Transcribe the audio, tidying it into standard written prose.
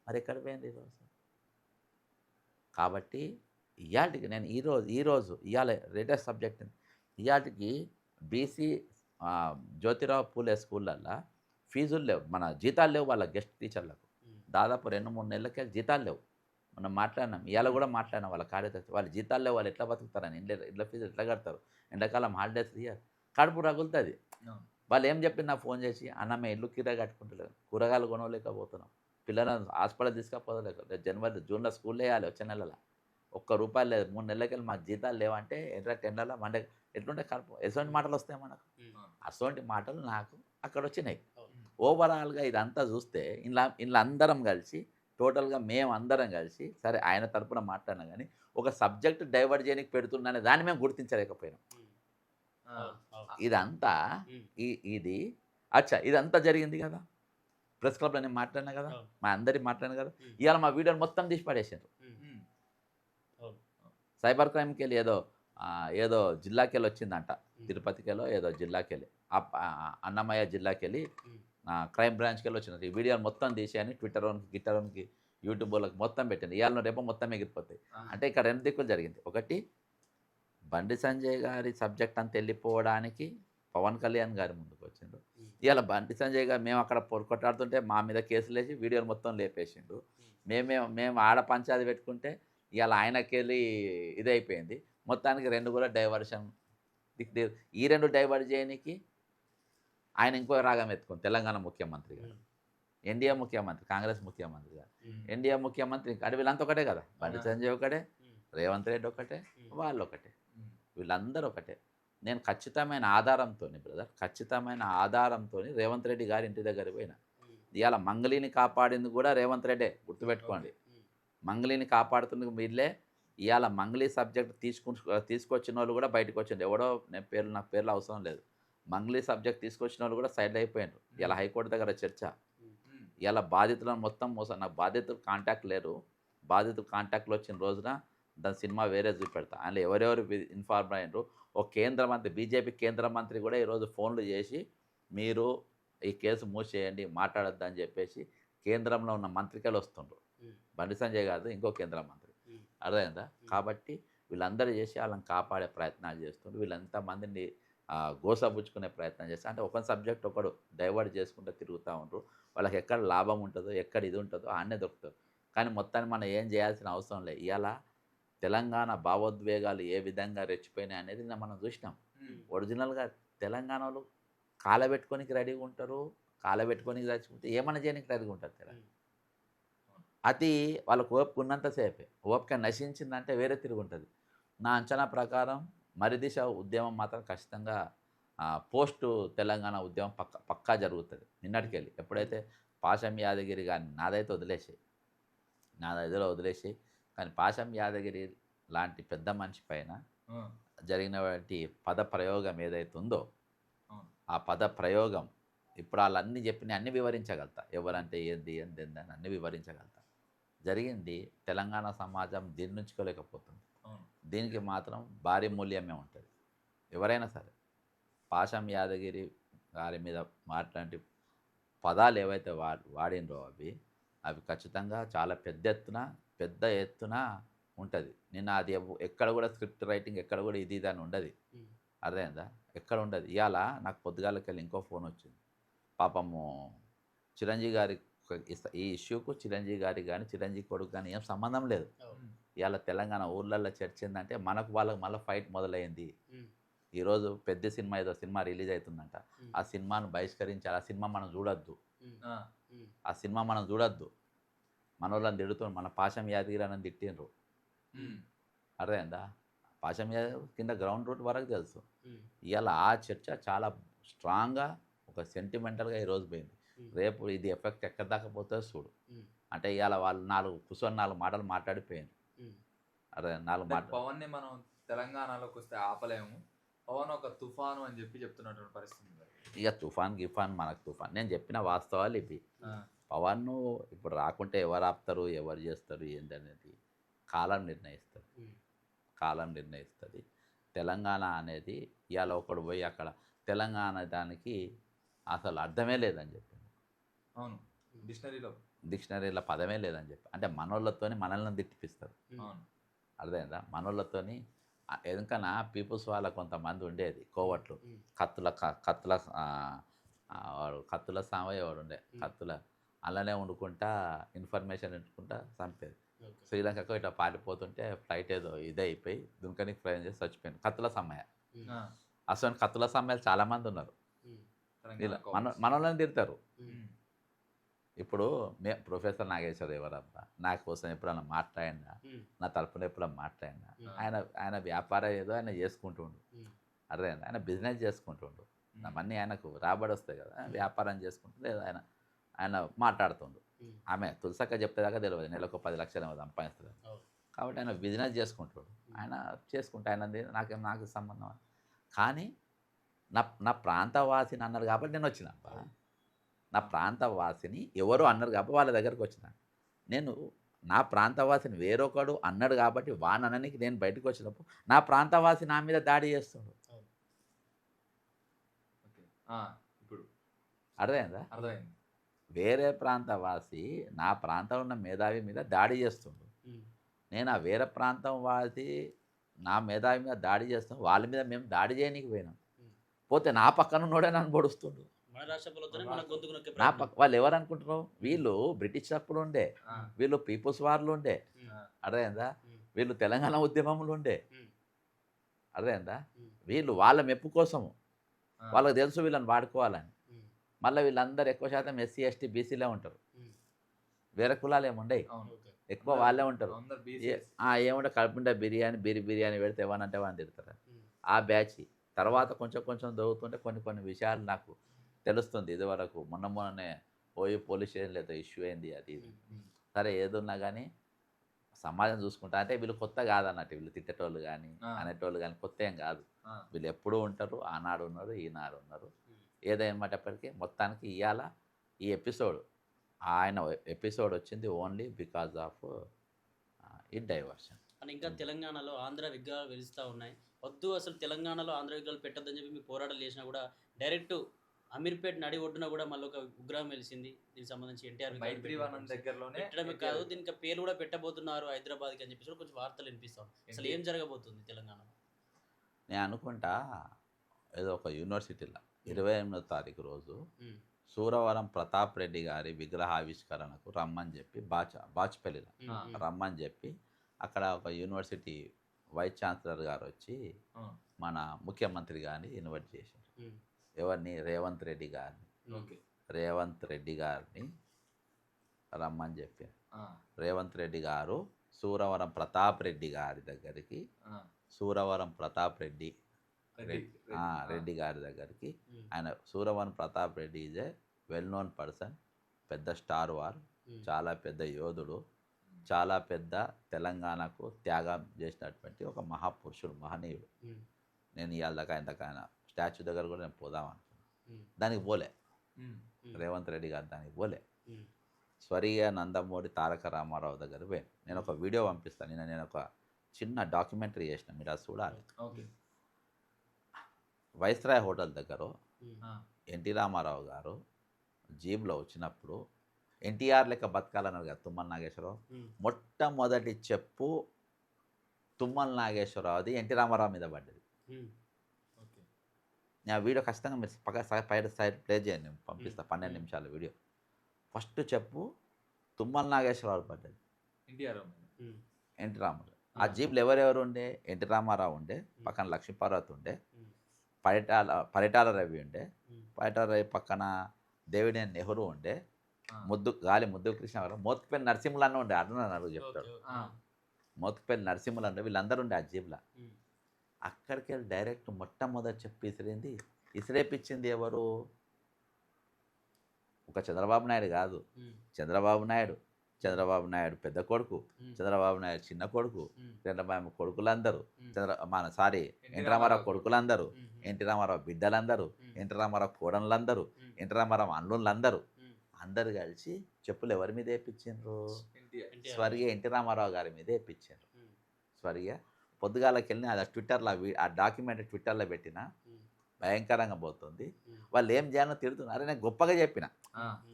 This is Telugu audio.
మరి ఎక్కడ పోయింది ఈరోజు? కాబట్టి ఇయాల్టికి నేను ఈరోజు ఇయాల latest subject ఇయాల్టికి BC Jyotirao Phule స్కూళ్ళల్లో ఫీజులు లేవు. మన జీతాలు లేవు వాళ్ళ గెస్ట్ టీచర్లకు. దాదాపు 2, 3 నెలలకే జీతాలు లేవు. మనం మాట్లాడినాం. ఇయాల కూడా మాట్లాడినాం వాళ్ళ కార్యదర్శి. వాళ్ళ జీతాలు లేవు. వాళ్ళు ఎట్లా బతుకుతారని ఇండ్ల ఫీజులు ఎట్లా కడతారు? ఎండాకాలం హాలిడేస్ ఇయ్యరు. కడుపు రగులుతది. అవును. వాళ్ళు ఏం చెప్పి నాకు ఫోన్ చేసి, "అన్న మేము ఇల్లు కిరాయి కట్టుకుంటలేము. కూరగాయలు కొనలేకపోతున్నాం. పిల్లలను హాస్పిటల్ తీసుకపోలేక జనవరి, జూన్‌లో స్కూల్‌లో వచ్చే నెలల. ఒక్క రూపాయి లేదు. 3 నెలలకెళ్ళి మాకు జీతాలు లేవంటే ఎర్ర టెండర్‌ల మండే ఎట్లుంటే కడుపు ఎటువంటి మాటలు వస్తాయి మనకు? అటువంటి మాటలు నాకు అక్కడొచ్చినాయి. ఓవరాల్‌గా ఇదంతా చూస్తే ఇండ్ల అందరం కలిసి టోటల్‌గా మేమందరం కలిసి సరే ఆయన తరపున మాట్లాడినా గానీ, ఒక సబ్జెక్ట్ డైవర్ట్ చేయనీకి పెడుతున్నానే దాన్ని మేము గుర్తించలేకపోయినాం. ఆ! ఇదంతా ఇది ఇదంతా జరిగింది గదా! ప్రెస్ క్లబ్‌లో నేను మాట్లాడినా గదా! మా అందరికి మాట్లాడాను గదా! ఇయాల మా వీడియోలు మొత్తం తీసి పడేసిండ్రు. హ్మ్. సైబర్ క్రైమ్‌కెళ్ళి ఏదో జిల్లాకెళ్ళొచ్చిందంట. తిరుపతికెలో ఏదో జిల్లాకెళ్ళి. అన్నమయ్య జిల్లాకెళ్ళి క్రైమ్ బ్రాంచ్‌కెళ్ళొచ్చిందంట. ఈ వీడియోలు మొత్తం తీసేయని ట్విట్టరోనికి, గిట్టరోనికి, యూట్యూబోళ్ళకి మొత్తం పెట్టింది. ఇయాలనో రేపో మొత్తం ఎగిరిపోతాయి. అంటే ఇక్కడ 2 దిక్కులు జరిగింది. ఒకటి బండి సంజయ్ గారి సబ్జెక్ట్ అంతా ఎళ్ళిపోవడానికి పవన్ కళ్యాణ్ గారు ముందుకొచ్చిండు. ఇయాల బండి సంజయ్ గారు మేము అక్కడ కొట్లాడుతుంటే మా మీద కేసులేసి వీడియోలు మొత్తం లేపేసిండు. మేము ఆడ పంచాయతీ పెట్టుకుంటే ఇయాల ఆయనకెళ్ళి ఇదైపోయింది. మొత్తానికి 2 కూడా డైవర్షన్. ఈ 2 డైవర్ట్ చేయనీకి ఆయన ఇంకో రాగం ఎత్తుకుండు తెలంగాణ ముఖ్యమంత్రి గారు. ఎన్‌డీఏ ముఖ్యమంత్రి, కాంగ్రెస్ ముఖ్యమంత్రి గారు. ఎన్‌డీఏ ముఖ్యమంత్రి అంటే వీళ్ళంతా ఒకటే కదా! బండి సంజయ్ ఒకటే, రేవంత్ రెడ్డి ఒకటే, వాళ్ళొకటే. వీళ్ళందరూ ఒకటే. నేను ఖచ్చితమైన ఆధారంతోని బ్రదర్, ఖచ్చితమైన ఆధారంతోని రేవంత్ రెడ్డి గారి ఇంటి దగ్గరికి పోయినా. ఇయాల మంగళిని కాపాడింది కూడా రేవంత్ రెడ్డే గుర్తుపెట్టుకోండి. మంగళిని కాపాడుతున్నది వీళ్ళే. ఇయాల మంగళి సబ్జెక్ట్ తీసుకొచ్చినోళ్ళు కూడా బయటకొచ్చిండ్రు. ఎవడో నాకు పేర్లు అవసరం లేదు. మంగళి సబ్జెక్ట్ తీసుకొచ్చినోళ్ళు కూడా సైడ్ అయిపోయిండ్రు. ఇయాల హైకోర్టు దగ్గర చర్చ. ఇయాల బాధితులను మొత్తం నాకు బాధితులు కాంటాక్ట్ లేరు. బాధితులు కాంటాక్ట్‌లో వచ్చిన రోజున దాని సినిమా వేరే చూపెడతా. అందులో ఎవరెవరు ఇన్ఫార్మ్ అయ్యిండ్రు. ఒక కేంద్ర మంత్రి, బీజేపీ కేంద్ర మంత్రి కూడా ఈరోజు ఫోన్‌లు చేసి, మీరు ఈ కేసు మూసేయండి, మాట్లాడొద్దని చెప్పేసి కేంద్రంలో ఉన్న మంత్రికెళ్ళొస్తుండ్రు. బండి సంజయ్ కాదు, ఇంకో కేంద్ర మంత్రి. అర్థమైందా? కాబట్టి వీళ్ళందరూ చేసి ఆళ్ళని కాపాడే ప్రయత్నాలు చేస్తుండ్రు. వీళ్ళంతమందిని గోసపుచ్చుకునే ప్రయత్నం చేస్తారు. అంటే ఒక సబ్జెక్ట్ ఒకడు డైవర్ట్ చేసుకుంటూ తిరుగుతా ఉండ్రు. వాళ్ళకి ఎక్కడ లాభం ఉంటదో, ఎక్కడ ఇది ఉంటదో ఆడనే దొరుకుతారు. కానీ మొత్తాన్ని మనం ఏం చేయాల్సిన అవసరం లేదు. ఇయాల తెలంగాణ భావోద్వేగాలు ఏ విధంగా రెచ్చిపోయినాయి అనేది నిన్న మనం చూసినాం. ఒరిజినల్‌గా తెలంగాణోళ్ళు కాలబెట్టుకోనికి రెడీగా ఉంటారు. కాలబెట్టుకోనికి చచ్చిపోతే ఏమన్నా చేయనీకి రెడీగా ఉంటారు తెలంగాణ. అది వాళ్ళకి ఓపిక ఉన్నంత సేపే. ఓపిక నశించిందంటే వేరే తిరుగుంటది. నా అంచనా ప్రకారం మరిదిశ ఉద్యమం మాత్రం ఖచ్చితంగా పోస్టు తెలంగాణ ఉద్యమం పక్కా జరుగుతది. నిన్నటికెళ్ళి. ఎప్పుడైతే పాషం యాదగిరి గారిని నాదైతే వదిలేసేయి. నా దగ్గర వదిలేసేయి. కానీ పాషం యాదగిరి లాంటి పెద్ద మనిషి పైన జరిగినటువంటి పద ప్రయోగం ఏదైతే ఉందో, ఆ పద ప్రయోగం ఇప్పుడు ఆళ్ళన్నీ చెప్పినయి అన్నీ వివరించగలుగుతా. ఎవరంటే ఏంది, ఏందేందని అన్నీ వివరించగలుగుతా. జరిగింది తెలంగాణ సమాజం జీర్ణించుకోలేకపోతుంది. దీనికి మాత్రం భారీ మూల్యమే ఉంటది. ఎవరైనా సరే. పాషం యాదగిరి గారి మీద మాట్లాంటి పదాలు ఏవైతే వాడిండ్రో అవి ఖచ్చితంగా చాలా పెద్ద ఎత్తున ఉంటది. నిన్న అది ఎక్కడ కూడా స్క్రిప్ట్ రైటింగ్ ఎక్కడ కూడా ఇది అని ఉండది. అర్థమైందా? ఎక్కడ ఉండదు. ఇయాల నాకు పొద్దుగాలకెళ్ళి ఇంకో ఫోనొచ్చింది. పాపము చిరంజీవి గారి ఈ ఇష్యూకు చిరంజీవి గారికి గాని, చిరంజీవి కొడుకు గాని ఏం సంబంధం లేదు. ఇయాల తెలంగాణ ఊర్లల్లో చర్చ ఏందంటే మనకు వాళ్ళకి మళ్ళా ఫైట్ మొదలైంది. ఈరోజు పెద్ద సినిమా ఏదో సినిమా రిలీజ్ అయితుందంట. ఆ సినిమాను బహిష్కరించాలి. ఆ సినిమా మనం చూడొద్దు. ఆ సినిమా మనం చూడొద్దు. మనోళ్ళని తిడుతుండ్రు. మన పాషం యాదగిరి అని తిట్టిండ్రు. అర్థమైందా? పాషం యాదగిరి కింద గ్రౌండ్ రూట్ వరకు తెలుసు. ఇయాల ఆ చర్చ చాలా స్ట్రాంగ్‌గా ఒక సెంటిమెంటల్‌గా ఈరోజు పోయింది. రేపు ఇది ఎఫెక్ట్ ఎక్కడి దాకా పోతుందో చూడు. అంటే ఇయాల వాళ్ళు 4 మాటలు మాట్లాడిపోయిండ్రు. అర్థమైందా? 4 మాటలు. పవన్‌ని మనం తెలంగాణలోకొస్తే ఆపలేము. పవన్ ఒక తుఫాను అని చెప్తున్నటువంటి పరిస్థితి ఉంది. ఇక తుఫాన్ మనకు తుఫాన్. నేను చెప్పిన వాస్తవాలు ఇవి. పవన్‌ను ఇప్పుడు రాకుంటే ఎవరు ఆపుతారు, ఎవరు చేస్తారు ఏందనేది కాలం నిర్ణయిస్తది. కాలం నిర్ణయిస్తది. తెలంగాణ అనేది ఇయాల ఒకడు పోయి అక్కడ తెలంగాణ దానికి అసలు అర్థమే లేదని చెప్పిండు. అవును. డిక్షనరీలో డిక్షనరీలో పదమే లేదని చెప్పి అంటే మనోళ్ళతోని మనల్ని తిట్టిపిస్తారు. అవును. అర్థమైందా? మనోళ్ళతోని ఎందుకన్నా పీపుల్స్ వాళ్ళ కొంతమంది ఉండేది కోవట్లు. ఉమ్. కత్తుల వాడు కత్తుల సామయ్య వాడు ఉండే కత్తుల అలానే వండుకుంటా ఇన్ఫర్మేషన్ ఎంచుకుంటా చంపేది. ఓకే. శ్రీలంకకు ఇట్లా పారిపోతుంటే ఫ్లైట్ ఏదో ఇదే అయిపోయి దుంకనికి ప్రయాణం చేసి చచ్చిపోయింది కత్తుల సమయ. ఉమ్. ఆ, అసలు కత్తుల సమయాలు చాలామంది ఉన్నారు. ఉమ్. ఇలా తెలంగాణ మనోళ్ళని తిడతారు. ఉమ్. ఇప్పుడు ప్రొఫెసర్ నాగేశ్వర ఎవరబ్బా నా కోసం ఎప్పుడన్నా మాట్లాడినా ఉమ్. నా తరపున ఎప్పుడన్నా మాట్లాడినా ఉమ్. ఆయన వ్యాపారం ఏదో ఆయన చేసుకుంటుండు. ఉమ్. అర్థమైందా? ఆయన బిజినెస్ చేసుకుంటుండు. అవన్నీ ఆయనకు రాబడి వస్తాయి కదా, వ్యాపారం చేసుకుంటూ లేదా ఆయన మాట్లాడుతుండు. ఉమ్. ఆమె తులసక్క చెప్పేదాకా తెలియదు నెలకు 10 లక్షలు ఏమో సంపాదిస్తుంది. అవును. కాబట్టి ఆయన బిజినెస్ చేసుకుంటాడు. ఆయన చేసుకుంటే నాకు సంబంధం అని. కానీ నా ప్రాంతవాసిని అన్నారు కాబట్టి నేను వచ్చిన. నా ప్రాంతవాసిని ఎవరో అన్నారు కాబట్టి వాళ్ళ దగ్గరకు వచ్చిన. నేను నా ప్రాంతవాసిని వేరొకడు అన్నాడు కాబట్టి వానననికి నేను బయటకు వచ్చినప్పుడు నా ప్రాంతవాసి నా మీద దాడి చేస్తాడు. ఓకే. ఇప్పుడు అర్థమైందా? అర్థమైంది. వేరే ప్రాంతవాసి నా ప్రాంతంలో ఉన్న మేధావి మీద దాడి చేస్తుండు. ఉమ్. నేను ఆ వేరే ప్రాంతం వాసి నా మేధావి మీద దాడి చేస్తాం, వాళ్ళ మీద మేము దాడి చేయనీకి పోయినాం. పోతే నా పక్కన ఉన్నోడే నన్ను పొడుస్తుండు. మన రాష్ట్ర ప్రభుత్వమే మన గొంతుకు నొక్కే నా ప్రయత్నం. వాళ్ళు ఎవరు అనుకుంటున్నావు? వీళ్ళు బ్రిటిష్ అప్పుడు ఉండే, ఆ, వీళ్ళు పీపుల్స్ వార్లు ఉండే. ఉమ్. అర్థమైందా? ఉమ్. వీళ్ళు తెలంగాణ ఉద్యమంలో ఉండే. ఉమ్. అర్థమైందా? ఉమ్. వీళ్ళు వాళ్ళ మెప్పు కోసము ఆ, వాళ్ళకి తెలుసు వీళ్ళని వాడుకోవాలని. ఉమ్. మళ్ళీ వీళ్ళందరూ ఎక్కువ శాతం ఎస్సీ ఎస్టీ బీసీలే ఉంటారు. ఉమ్. వేరే కులాలు ఏముండయి, అవును. ఓకే. ఎక్కువ వాళ్ళే ఉంటారు. అందరు BCS. ఏముంటే కడుపుంటే బిర్యానీ పెడితే ఏమనంటే వాళ్ళని తిడతారు. ఉమ్. ఆ బ్యాచ్ తర్వాత కొంచెం దొరుకుతుంటే కొన్ని విషయాలు నాకు తెలుస్తుంది. ఇదివరకు మొన్ననే పోయి పోలీస్ స్టేషన్ లేదా ఇష్యూ అయింది అది ఇది. ఉమ్. ఉమ్. సరే ఏదున్నా కానీ సమాజం చూసుకుంటా అంటే వీళ్ళు కొత్త కాదన్నట్టు, వీళ్ళు తిట్టేటోళ్ళు కానీ అనేటోళ్ళు కానీ కొత్త ఏం కాదు. ఆ, వీళ్ళు ఎప్పుడూ ఉంటారు, ఆనాడు ఉన్నారు, ఈనాడు ఉన్నారు. ఉమ్. ఏదేమటప్పటికీ మొత్తానికి ఇవాళ ఈ ఎపిసోడ్ ఆయన ఎపిసోడ్ వచ్చింది ఓన్లీ బికాజ్ ఆఫ్ ఈ డైవర్షన్. అని ఇంకా తెలంగాణలో ఆంధ్ర విగ్రహాలు వెలుస్తూ ఉన్నాయి. వద్దు అసలు తెలంగాణలో ఆంధ్ర విగ్రహాలు పెట్టొద్దని చెప్పి మీ పోరాటాలు చేసినా కూడా డైరెక్ట్ అమీర్పేట్ నడి ఒడ్డున కూడా మళ్ళీ ఒక విగ్రహం వెలిసింది. దీనికి సంబంధించి ఎన్టీఆర్ మైత్రివనం దగ్గరలోనే పెట్టడమే కాదు, దీనికి పేరు కూడా పెట్టబోతున్నారు హైదరాబాద్కి అని చెప్పేసి కూడా కొంచెం వార్తలు వినిపిస్తాం. అసలు ఏం జరగబోతుంది తెలంగాణలో? నేను అనుకుంటా ఏదో ఒక యూనివర్సిటీలో 28వ తారీఖు రోజు ఉమ్. సూరవరం ప్రతాప్ రెడ్డి గారి విగ్రహావిష్కరణకు రమ్మని చెప్పి బాచ్పల్లిలో ఉమ్. ఉమ్. రమ్మని చెప్పి అక్కడ ఒక యూనివర్సిటీ వైస్ ఛాన్సలర్ గారు వచ్చి ఆ, మన ముఖ్యమంత్రి గారిని ఇన్వైట్ చేశారు. ఉమ్. ఎవరిని? రేవంత్ రెడ్డి గారిని. ఓకే. రేవంత్ రెడ్డి గారిని రమ్మని చెప్పారు. ఆ, రేవంత్ రెడ్డి గారు సూరవరం ప్రతాప్ రెడ్డి గారి దగ్గరికి, ఆ, సూరవరం ప్రతాప్ రెడ్డి రెడ్డి. రెడ్డి గారి దగ్గరికి. ఉమ్. ఆయన Suravaram Pratap Reddy is a well known person, పెద్ద స్టార్ వార్, ఉమ్. చాలా పెద్ద యోధుడు, చాలా పెద్ద తెలంగాణకు త్యాగం చేసినటువంటి ఒక మహాపురుషుడు, మహనీయుడు. ఉమ్. నేను ఇవాళ దాకా ఆయన స్టాచ్యూ దగ్గర కూడా నేను పోదాం అనుకున్నాను. ఉమ్. దానికి పోలే. ఉమ్, ఉమ్. రేవంత్ రెడ్డి గారు దానికి పోలే. ఉమ్. స్వర్గీయ నందమూరి తారక రామారావు దగ్గర పోయాను. నేను ఒక వీడియో పంపిస్తాను. నేను ఒక చిన్న డాక్యుమెంటరీ చేసిన, మీరు అది చూడాలి. ఓకే. వైస్రాయ్ హోటల్ దగ్గర ఉమ్. ఆ, ఎన్టీ రామారావు గారు జీబ్లో వచ్చినప్పుడు ఎన్టీఆర్ లెక్క బతకాలన్నారు కదా తుమ్మల నాగేశ్వరరావు. ఉమ్. మొట్టమొదటి చెప్పు తుమ్మల నాగేశ్వరరావుది ఎన్టీ రామారావు మీద పడ్డది. ఉమ్. ఓకే. నేను ఆ వీడియో ఖచ్చితంగా మీరు పైన సైడ్ ప్లే చేయండి, నేను పంపిస్తాను. 12 నిమిషాల వీడియో. ఫస్ట్ చెప్పు తుమ్మల నాగేశ్వరరావు పడ్డది, ఎన్టీఆర్. ఉమ్. ఎన్టీ రామారావు. ఆ జీప్లు ఎవరెవరు ఉండే? ఎన్టీ రామారావు ఉండే, పక్కన లక్ష్మీపార్వతి ఉండే, ఉమ్. పరిటాల రవి ఉండే, ఉమ్. పరిటాల రవి పక్కన దేవినేని నెహ్రూ ఉండే, గాలి ముద్దు కృష్ణ, మోత్కుపల్లి నరసింహులన్న ఉండే. అడుగు చెప్తాడు. ఓకే. ఓకే. మోత్కుపల్లి నరసింహులన్న వీళ్ళందరూ ఉండే ఆ జీప్లో. ఉమ్. అక్కడికి వెళ్ళి డైరెక్ట్ మొట్టమొదటి చెప్పి ఇసిరేపించింది ఎవరు? ఒక చంద్రబాబు నాయుడు కాదు, ఉమ్. చంద్రబాబు నాయుడు పెద్ద కొడుకు, ఉమ్. చంద్రబాబు నాయుడు చిన్న కొడుకు, ఉమ్. చంద్రబాబు కొడుకులందరూ, ఉమ్. ఎన్టీ రామారావు కొడుకులందరూ, ఉమ్. ఎన్టీ రామారావు బిడ్డలందరూ, ఉమ్. ఎన్టీ రామారావు కోడన్లందరూ, ఉమ్. ఎన్టీ రామారావు అల్లుళ్ళందరూ ఉమ్. అందరు కలిసి చెప్పులు ఎవరి మీద వేయించారు? ఎన్టీఆర్. ఎన్టీఆర్. స్వర్గీయ ఎన్టీ రామారావు గారి మీద వేయించారు. ఉమ్. స్వర్గీయ పొద్దుగాలకి వెళ్ళి అది ట్విట్టర్లో ఆ డాక్యుమెంట్ ట్విట్టర్లో పెట్టిన ఉమ్. భయంకరంగా పోతుంది. ఉమ్. వాళ్ళు ఏం చేయాలో తిడుతున్నారు. అరే నేను గొప్పగా చెప్పిన, ఆ, ఉమ్.